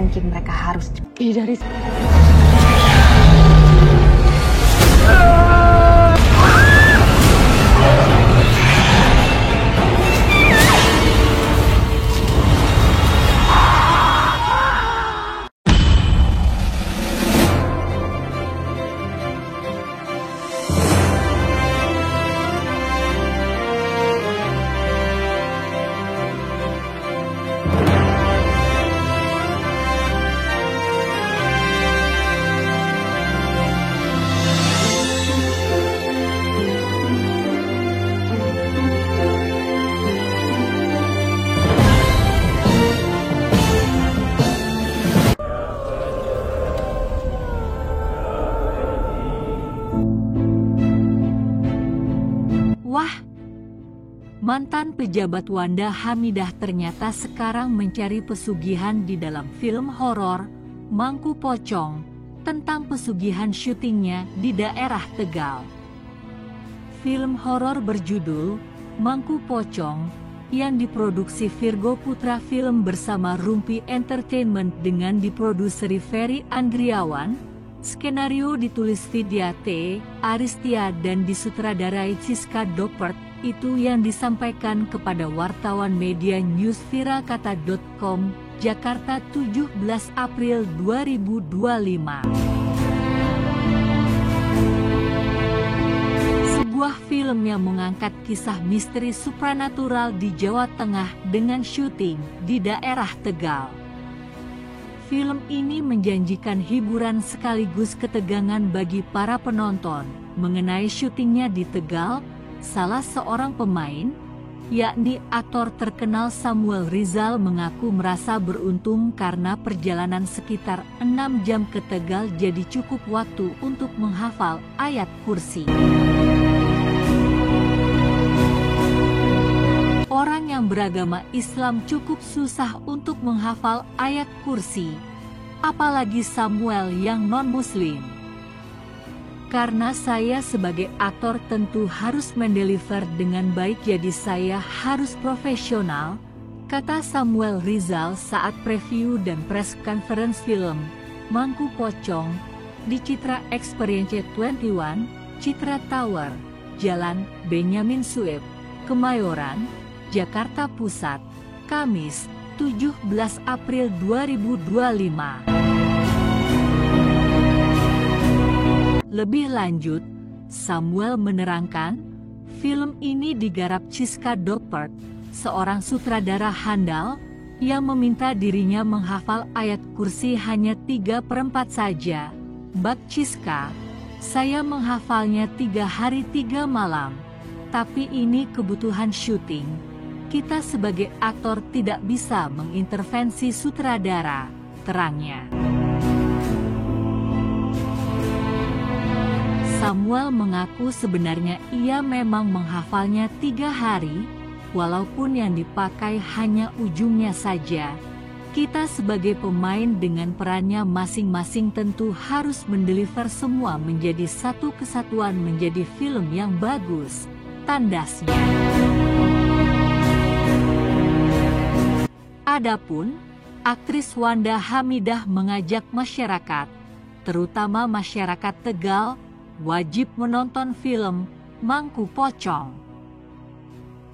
mungkin mereka harus pergi dari Wah, mantan pejabat Wanda Hamidah ternyata sekarang mencari pesugihan di dalam film horor Mangku Pocong tentang pesugihan syutingnya di daerah Tegal. Film horor berjudul Mangku Pocong yang diproduksi Virgo Putra Film bersama Rumpi Entertainment dengan diproduseri Ferry Andriawan, skenario ditulis Vidya T. Aristia dan disutradarai Siska Dopert, itu yang disampaikan kepada wartawan media newsvirakata.com, Jakarta 17 April 2025. Sebuah film yang mengangkat kisah misteri supranatural di Jawa Tengah dengan syuting di daerah Tegal. Film ini menjanjikan hiburan sekaligus ketegangan bagi para penonton. Mengenai syutingnya di Tegal, salah seorang pemain, yakni aktor terkenal Samuel Rizal mengaku merasa beruntung karena perjalanan sekitar 6 jam ke Tegal jadi cukup waktu untuk menghafal ayat kursi. Orang yang beragama Islam cukup susah untuk menghafal ayat kursi, apalagi Samuel yang non-muslim. Karena saya sebagai aktor tentu harus mendeliver dengan baik, jadi saya harus profesional, kata Samuel Rizal saat preview dan press conference film Mangku Pocong di Citra Experience 21, Citra Tower, Jalan Benyamin Sueb, Kemayoran, Jakarta Pusat, Kamis, 17 April 2025. Lebih lanjut, Samuel menerangkan, film ini digarap Siska Dopert, seorang sutradara handal, yang meminta dirinya menghafal ayat kursi hanya 3/4 saja. Bak Siska, saya menghafalnya 3 hari 3 malam, tapi ini kebutuhan syuting. Kita sebagai aktor tidak bisa mengintervensi sutradara, terangnya. Samuel mengaku sebenarnya ia memang menghafalnya 3 hari, walaupun yang dipakai hanya ujungnya saja. Kita sebagai pemain dengan perannya masing-masing tentu harus mendeliver semua menjadi satu kesatuan menjadi film yang bagus, tandasnya. Adapun, aktris Wanda Hamidah mengajak masyarakat, terutama masyarakat Tegal, wajib menonton film Mangku Pocong.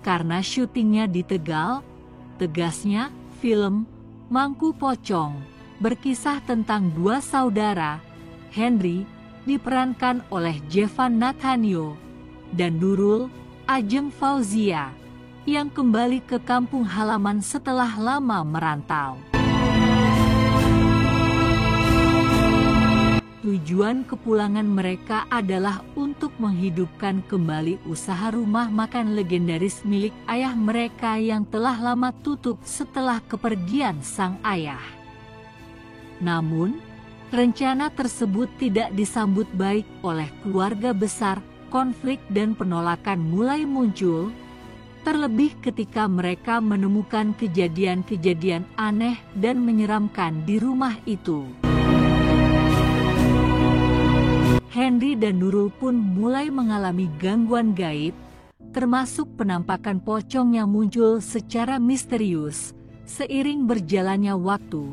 Karena syutingnya di Tegal, tegasnya film Mangku Pocong berkisah tentang 2 saudara, Henry diperankan oleh Jevan Nathanio dan Nurul Ajeng Fauzia, yang kembali ke kampung halaman setelah lama merantau. Tujuan kepulangan mereka adalah untuk menghidupkan kembali usaha rumah makan legendaris milik ayah mereka yang telah lama tutup setelah kepergian sang ayah. Namun, rencana tersebut tidak disambut baik oleh keluarga besar, konflik dan penolakan mulai muncul, terlebih ketika mereka menemukan kejadian-kejadian aneh dan menyeramkan di rumah itu. Henry dan Nurul pun mulai mengalami gangguan gaib, termasuk penampakan pocong yang muncul secara misterius. Seiring berjalannya waktu,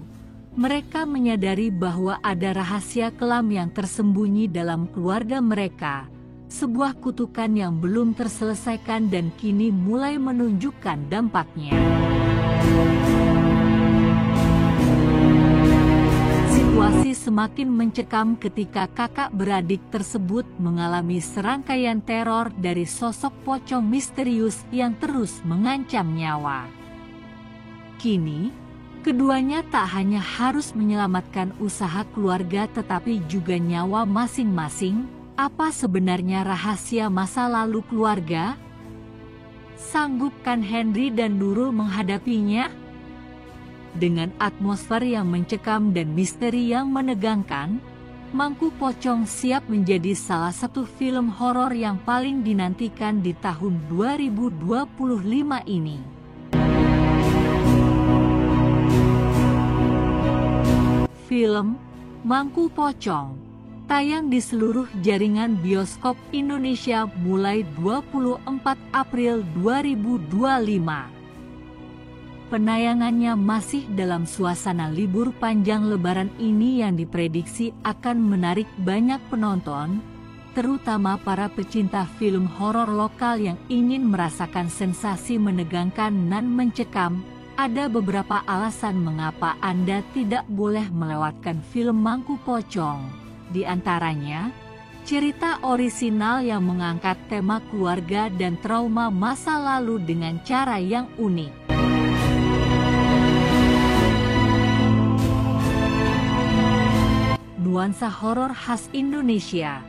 Mereka menyadari bahwa ada rahasia kelam yang tersembunyi dalam keluarga mereka, sebuah kutukan yang belum terselesaikan dan kini mulai menunjukkan dampaknya. Situasi semakin mencekam ketika kakak beradik tersebut mengalami serangkaian teror dari sosok pocong misterius yang terus mengancam nyawa. Kini, keduanya tak hanya harus menyelamatkan usaha keluarga tetapi juga nyawa masing-masing. Apa sebenarnya rahasia masa lalu keluarga? Sanggupkan Henry dan Nurul menghadapinya? Dengan atmosfer yang mencekam dan misteri yang menegangkan, Mangku Pocong siap menjadi salah satu film horor yang paling dinantikan di tahun 2025 ini. Film Mangku Pocong tayang di seluruh jaringan bioskop Indonesia mulai 24 April 2025. Penayangannya masih dalam suasana libur panjang Lebaran ini yang diprediksi akan menarik banyak penonton, terutama para pecinta film horor lokal yang ingin merasakan sensasi menegangkan dan mencekam. Ada beberapa alasan mengapa Anda tidak boleh melewatkan film Mangku Pocong. Di antaranya, cerita orisinal yang mengangkat tema keluarga dan trauma masa lalu dengan cara yang unik. Nuansa horor khas Indonesia,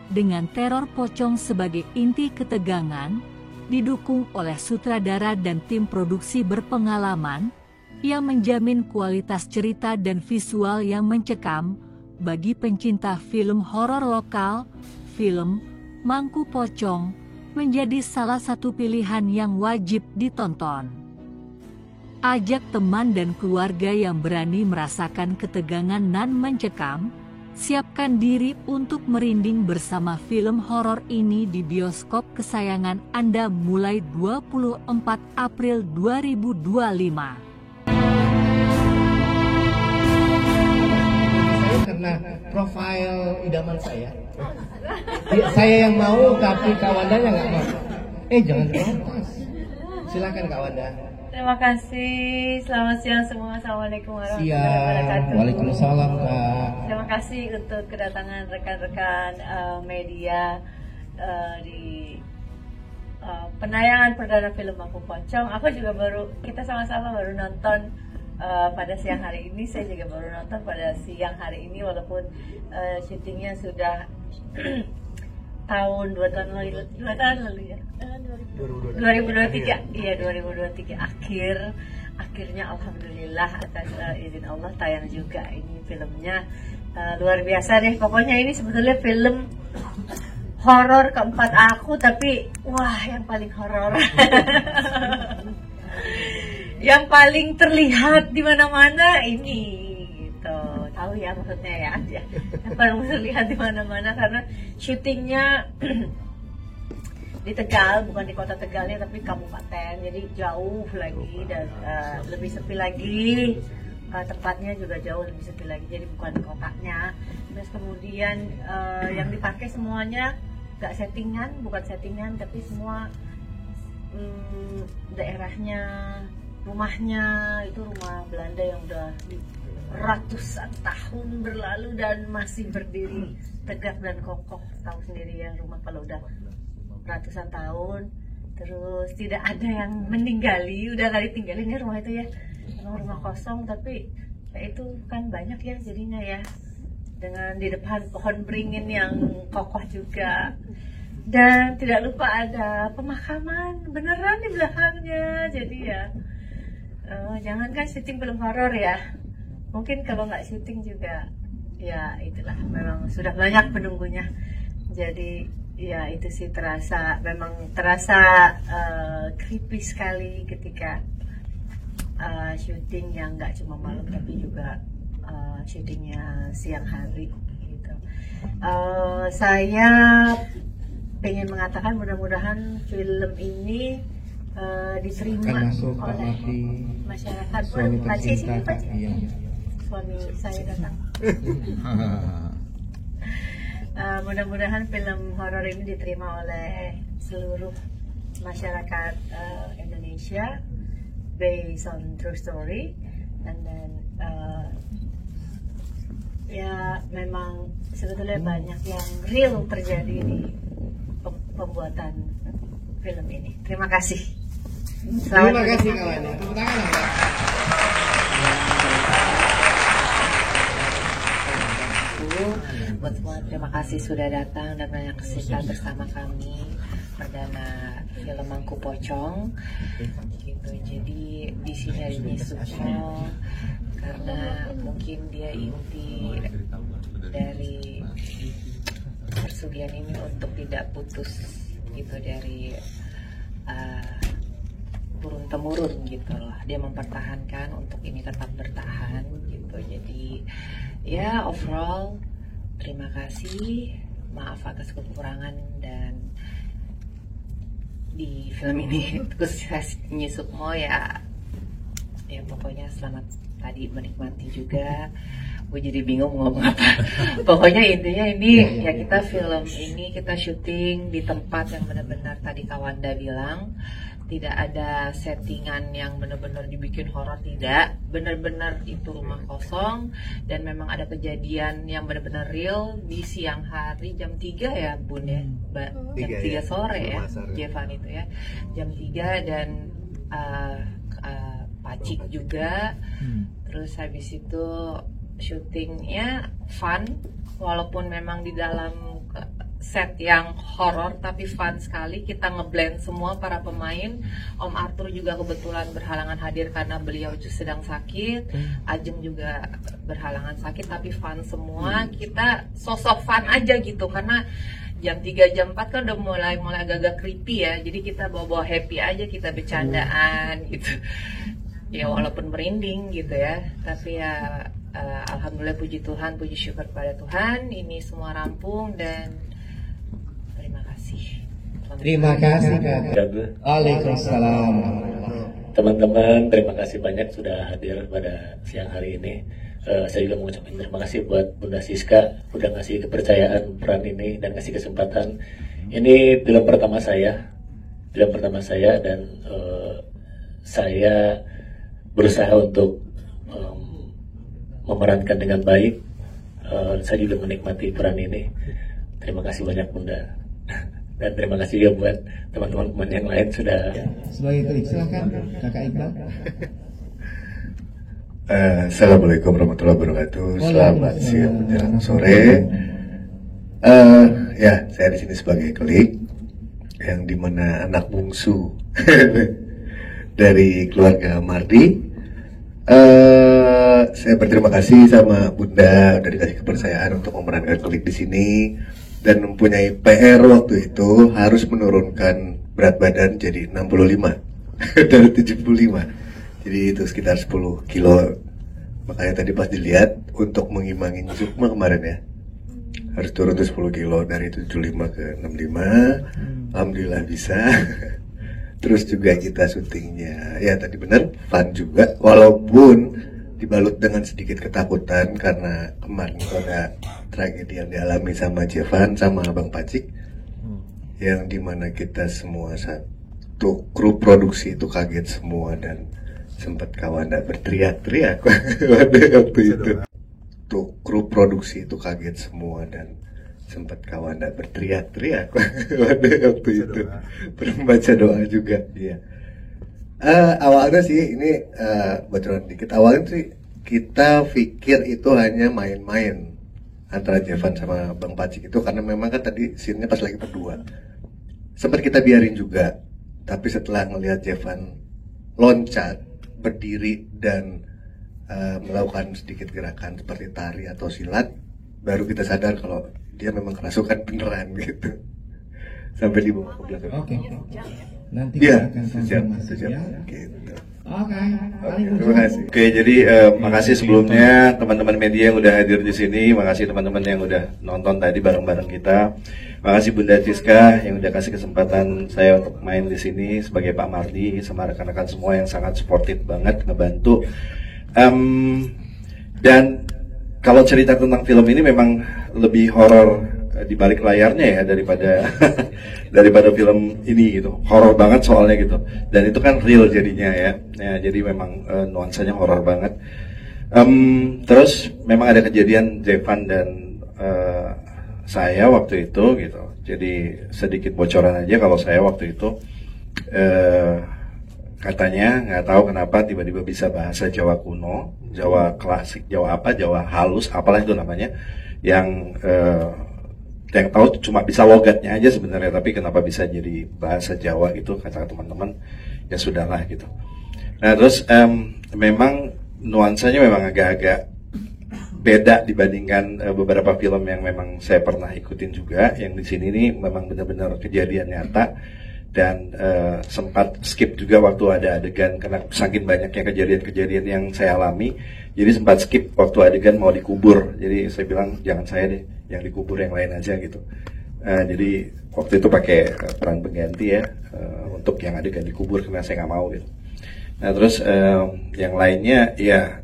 dengan teror pocong sebagai inti ketegangan, didukung oleh sutradara dan tim produksi berpengalaman, yang menjamin kualitas cerita dan visual yang mencekam. Bagi pencinta film horor lokal, film Mangku Pocong menjadi salah satu pilihan yang wajib ditonton. Ajak teman dan keluarga yang berani merasakan ketegangan dan mencekam. Siapkan diri untuk merinding bersama film horor ini di bioskop kesayangan Anda mulai 24 April 2025. Karena profil idaman saya yang mau tapi Kak Wandanya nggak mau. Jangan terlepas. Silakan Kak Wanda. Terima kasih. Selamat siang semua. Assalamualaikum warahmatullahi Siang. wabarakatuh. Waalaikumsalam Kak. Terima kasih untuk kedatangan rekan-rekan media di penayangan perdana film Mangku Pocong. Kita sama-sama baru nonton pada siang hari ini. Saya juga baru nonton pada siang hari ini, walaupun syutingnya sudah dua tahun lalu ya. 2023. Iya, 2023 akhirnya alhamdulillah atas izin Allah tayang juga ini filmnya. Luar biasa deh, pokoknya ini sebetulnya film horor keempat aku, tapi wah yang paling horor. Yang paling terlihat di mana-mana ini gitu. Tahu ya maksudnya ya. Yang paling terlihat di mana-mana karena syutingnya di Tegal, bukan di kota Tegalnya tapi kabupaten, jadi jauh lagi dan lebih sepi lagi. Tempatnya juga jauh lebih sepi lagi, jadi bukan di kotanya. Terus kemudian yang dipakai semuanya bukan settingan tapi semua daerahnya, rumahnya itu rumah Belanda yang udah ratusan tahun berlalu dan masih berdiri tegak dan kokoh. Tahu sendiri ya, rumah kalau udah ratusan tahun terus tidak ada yang meninggali, udah kali tinggalin ya rumah itu ya, rumah kosong tapi ya itu kan banyak ya jadinya ya, dengan di depan pohon beringin yang kokoh juga, dan tidak lupa ada pemakaman beneran di belakangnya. Jadi ya jangankan syuting film horor ya, mungkin kalau nggak syuting juga ya itulah, memang sudah banyak penunggunya. Jadi ya itu sih memang terasa creepy sekali ketika syuting yang nggak cuma malam tapi juga syutingnya siang hari gitu. Saya pengen mengatakan mudah-mudahan film ini diterima oleh masyarakat. Suami tercinta. Iya. suami saya datang. Mudah-mudahan film horor ini diterima oleh seluruh masyarakat Indonesia based on true story, and then ya memang sebetulnya banyak yang real terjadi di pembuatan film ini. Terima kasih. Terima kasih kawan. Tepuk tangan ya. Buat semua, terima kasih sudah datang dan banyak cerita bersama kami perdana film Mangku Pocong gitu. Jadi di sini ada Sukmo karena mungkin dia inti dari persugihan ini untuk tidak putus gitu dari turun temurun gitu loh. Dia mempertahankan untuk ini tetap bertahan gitu. Jadi ya overall terima kasih, maaf atas kekurangan dan di film ini khusus Nyi Sukmo ya pokoknya selamat tadi menikmati juga. Gue jadi bingung ngomong apa. Pokoknya intinya ini ya kita film ini kita syuting di tempat yang benar-benar tadi Kawanda bilang tidak ada settingan yang benar-benar dibikin horor, tidak, benar-benar itu rumah kosong dan memang ada kejadian yang benar-benar real di siang hari jam 3 ya Bun ya, jam 3 sore ya Jevan itu ya, jam 3 dan Pacik juga. Terus habis itu syutingnya fun walaupun memang di dalam set yang horor tapi fun sekali. Kita ngeblend semua para pemain. Om Arthur juga kebetulan berhalangan hadir karena beliau sedang sakit. Ajeng juga berhalangan sakit tapi fun semua. Kita sosok fun aja gitu karena jam 3 jam 4 kan udah mulai agak-agak creepy ya. Jadi kita bawa happy aja, kita bercandaan gitu. Ya walaupun merinding gitu ya. Tapi ya alhamdulillah puji Tuhan, puji syukur pada Tuhan ini semua rampung dan terima kasih Kak. Waalaikumsalam. Teman-teman, terima kasih banyak sudah hadir pada siang hari ini. Saya juga mengucapkan terima kasih buat Bunda Siska udah ngasih kepercayaan peran ini dan ngasih kesempatan. Ini film pertama saya dan saya berusaha untuk memerankan dengan baik. Saya juga menikmati peran ini. Terima kasih banyak Bunda. Dan terima kasih juga buat teman-teman yang lain sudah. Sebagai klik silakan Kakak Iqbal. Assalamualaikum warahmatullahi wabarakatuh. Selamat siang menjelang sore. Ya, saya di sini sebagai klik yang dimana anak bungsu dari keluarga Mardi. Saya berterima kasih sama Bunda udah dikasih kepercayaan untuk memerankan klik di sini. Dan mempunyai PR waktu itu harus menurunkan berat badan jadi 65 dari 75. Jadi itu sekitar 10 kilo. Makanya tadi pas dilihat untuk mengimbangi Sukma kemarin ya, harus turun tuh 10 kilo dari 75 ke 65. Alhamdulillah bisa. Terus juga kita syutingnya ya tadi benar fun juga walaupun dibalut dengan sedikit ketakutan karena kemarin itu ada tragedi yang dialami sama Jevan sama Abang Pacik yang dimana kita semua satu kru produksi itu kaget semua dan sempat Kawanda berteriak-teriak waktu itu. Tuh kru produksi itu kaget semua dan sempat Kawanda berteriak-teriak waktu itu. Membaca doa juga ya. Awalnya sih ini bocoran dikit. Awalnya sih kita pikir itu hanya main-main antara Jevan sama Bang Pacik itu karena memang kan tadi scene-nya pas lagi berdua. Sempat kita biarin juga. Tapi setelah ngelihat Jevan loncat, berdiri dan melakukan sedikit gerakan seperti tari atau silat, baru kita sadar kalau dia memang kerasukan beneran gitu. Sampai dibawa ke belakang. Oke. Nanti ya, kita akan sejam konfirmasi ya. gitu. Oke. Terima kasih. Oke, jadi makasih sebelumnya teman-teman media yang udah hadir di sini. Makasih teman-teman yang udah nonton tadi bareng-bareng kita. Makasih Bunda Siska yang udah kasih kesempatan saya untuk main di sini sebagai Pak Mardi sama rekan-rekan semua yang sangat sportif banget ngebantu. Dan kalau cerita tentang film ini memang lebih horor di balik layarnya ya daripada daripada film ini gitu. Horor banget soalnya gitu. Dan itu kan real jadinya ya. Jadi memang nuansanya horor banget. Terus memang ada kejadian Zevan dan saya waktu itu gitu. Jadi sedikit bocoran aja kalau saya waktu itu katanya nggak tahu kenapa tiba-tiba bisa bahasa Jawa kuno, Jawa klasik, Jawa apa, Jawa halus, apalah itu namanya, yang tahu cuma bisa logatnya aja sebenarnya, tapi kenapa bisa jadi bahasa Jawa gitu kata teman-teman, ya sudahlah gitu. Nah terus memang nuansanya memang agak-agak beda dibandingkan beberapa film yang memang saya pernah ikutin juga, yang di sini nih memang benar-benar kejadian nyata. Dan sempat skip juga waktu ada adegan karena saking banyaknya kejadian-kejadian yang saya alami, jadi sempat skip waktu adegan mau dikubur. Jadi saya bilang jangan saya deh, yang dikubur yang lain aja gitu. Jadi waktu itu pakai peran pengganti ya untuk yang adegan dikubur karena saya nggak mau gitu. Nah terus yang lainnya ya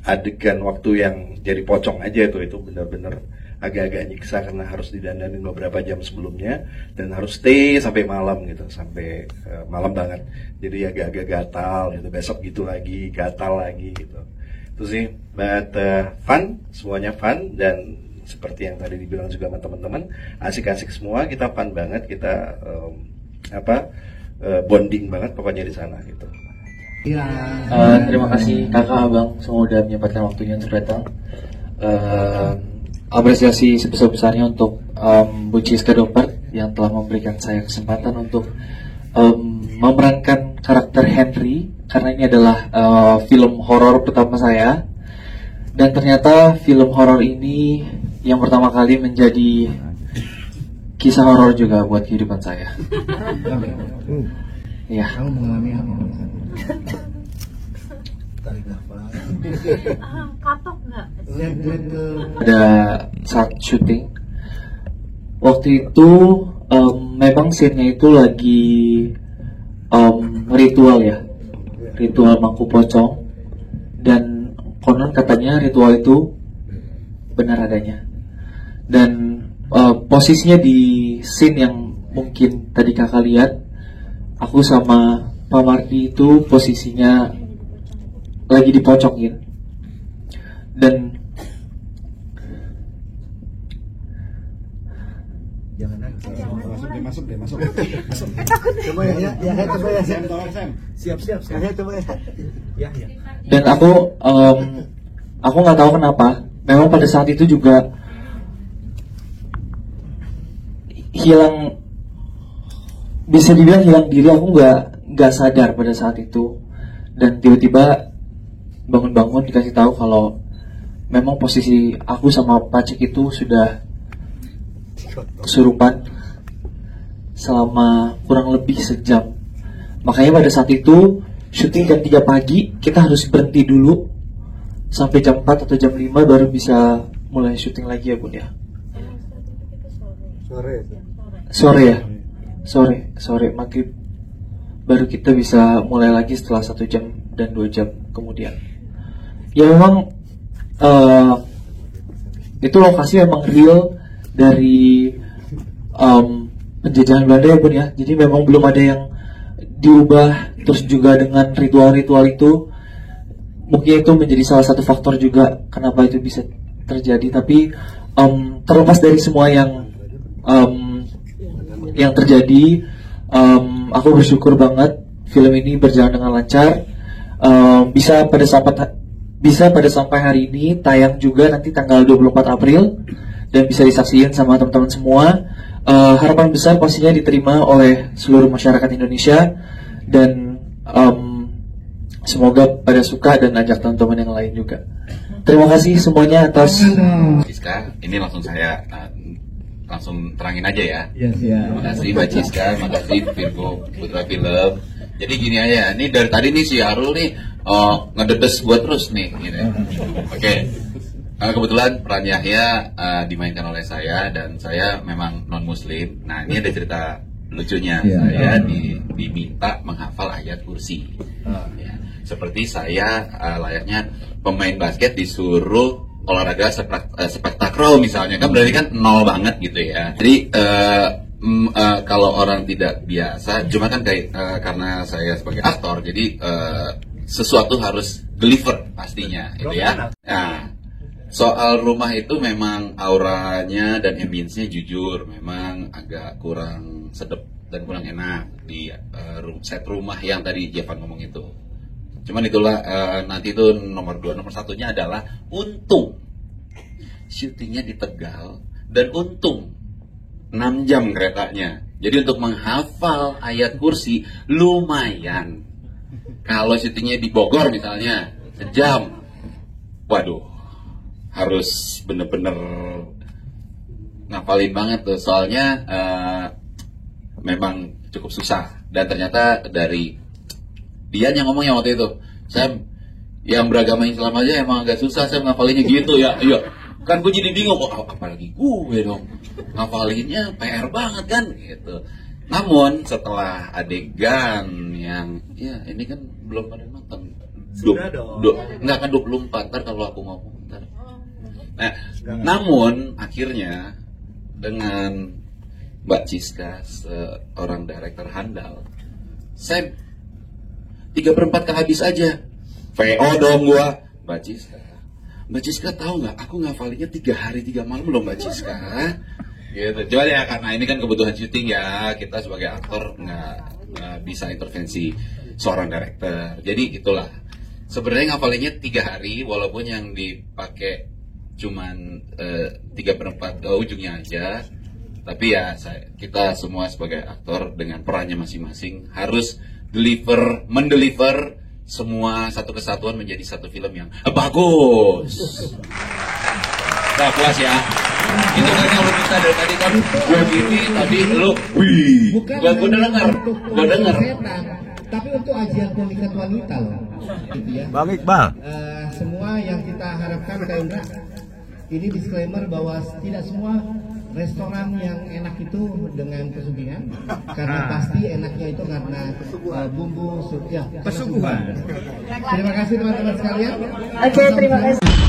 adegan waktu yang jadi pocong aja itu benar-benar agak-agak nyiksa karena harus didandanin beberapa jam sebelumnya dan harus stay sampai malam gitu, sampai malam banget. Jadi agak-agak gatal gitu, besok gitu lagi, gatal lagi gitu. Itu sih, but fun, semuanya fun, dan seperti yang tadi dibilang juga sama teman-teman, asik-asik semua, kita fun banget, kita bonding banget pokoknya di sana gitu. Iya. Terima kasih kakak abang semua udah menyempatkan waktunya untuk datang. Apresiasi sebesar-besarnya untuk Bu Ciska Dompert yang telah memberikan saya kesempatan untuk memerankan karakter Henry, karena ini adalah film horor pertama saya, dan ternyata film horor ini yang pertama kali menjadi kisah horor juga buat kehidupan saya. Ya. Kamu mengalami apa? Tarik nafas. Kapok nggak? Lihat ke Ada saat syuting waktu itu memang scene-nya itu lagi ritual ya, ritual mangku pocong, dan konon katanya ritual itu benar adanya, dan posisinya di scene yang mungkin tadi kakak lihat, aku sama Pak Mardi itu posisinya lagi dipocongin, dan jangan masuk deh. Coba ya, coba ya. Siap. Ya, coba ya. Ya. Dan aku nggak tahu kenapa, memang pada saat itu juga bisa dibilang hilang diri. Aku nggak sadar pada saat itu, dan tiba-tiba bangun-bangun dikasih tahu kalau memang posisi aku sama Pacik itu sudah kesurupan selama kurang lebih sejam. Makanya pada saat itu syuting jam 3 pagi, kita harus berhenti dulu sampai jam 4 atau jam 5 baru bisa mulai syuting lagi ya Bun ya. Sore maghrib baru kita bisa mulai lagi setelah 1 jam dan 2 jam kemudian. Ya memang itu lokasi memang real dari penjajahan Belanda ya Bun ya. Jadi memang belum ada yang diubah. Terus juga dengan ritual-ritual itu, mungkin itu menjadi salah satu faktor juga kenapa itu bisa terjadi. Tapi terlepas dari semua yang terjadi, aku bersyukur banget film ini berjalan dengan lancar. Bisa pada sampai hari ini tayang juga nanti tanggal 24 April dan bisa disaksikan sama teman-teman semua. Harapan besar pastinya diterima oleh seluruh masyarakat Indonesia, dan semoga pada suka dan ajak teman-teman yang lain juga. Terima kasih semuanya atas. Ciska, ini langsung saya langsung terangin aja ya. Yes, ya. Terima kasih Mbak Ciska, terima kasih Virgo Putra Film. Jadi gini aja, ini dari tadi nih si Arul nih ngededes gue terus nih. Gitu. Oke. Kebetulan peran Yahya dimainkan oleh saya, dan saya memang non muslim. Nah ini ada cerita lucunya. Saya diminta menghafal ayat kursi. Ya. seperti saya layaknya pemain basket disuruh olahraga sepak takraw misalnya, kan berarti kan nol banget gitu ya. Jadi kalau orang tidak biasa, cuma kan kayak karena saya sebagai aktor, jadi sesuatu harus deliver pastinya, gitu ya. Nah, soal rumah itu memang auranya dan ambience-nya jujur memang agak kurang sedep dan kurang enak di set rumah yang tadi Jevan ngomong itu. Cuman itulah nanti itu nomor 2, nomor 1-nya adalah untung syutingnya di Tegal dan untung 6 jam keretanya. Jadi untuk menghafal ayat kursi lumayan. Kalau syutingnya di Bogor misalnya sejam, waduh, harus bener-bener ngapalin banget tuh. Soalnya memang cukup susah. Dan ternyata dari Dian yang ngomongnya waktu itu, Sam, yang beragama Islam aja emang agak susah Sam ngapalinnya gitu ya. Iya, kan gue jadi bingung, apalagi gue dong ngapalinnya PR banget kan gitu. Namun setelah adegan yang ya ini kan belum pada nonton. Sudah dong. Enggak kan 24, ntar kalau aku ngomong ntar. Nah, namun akhirnya dengan Mbak Ciska seorang director handal, Sam 3/4 kehabis aja. VO dong gua. Mbak Ciska tahu nggak? Aku ngafalinnya 3 hari 3 malam loh Mbak Ciska. Gitu. Cuma ya karena ini kan kebutuhan syuting ya, kita sebagai aktor nggak bisa intervensi seorang director. Jadi itulah. Sebenarnya ngafalinnya 3 hari, walaupun yang dipakai cuman 3/4 ujungnya aja. Tapi ya kita semua sebagai aktor dengan perannya masing-masing harus mendeliver semua satu kesatuan menjadi satu film yang bagus. Nah, puas ya. Itu kan yang lu minta dari tadi kan. Gue gini tadi lu. Wih. Gue dengar. Tapi untuk ajian pemikat wanita loh. Gitu ya. Bang Iqbal. Semua yang kita harapkan Kak Indra, ini disclaimer bahwa tidak semua restoran yang enak itu dengan pesugihan, karena pasti enaknya itu karena bumbu pesugihan. Pesuguhan. Terima kasih teman-teman sekalian. Oke, terima kasih.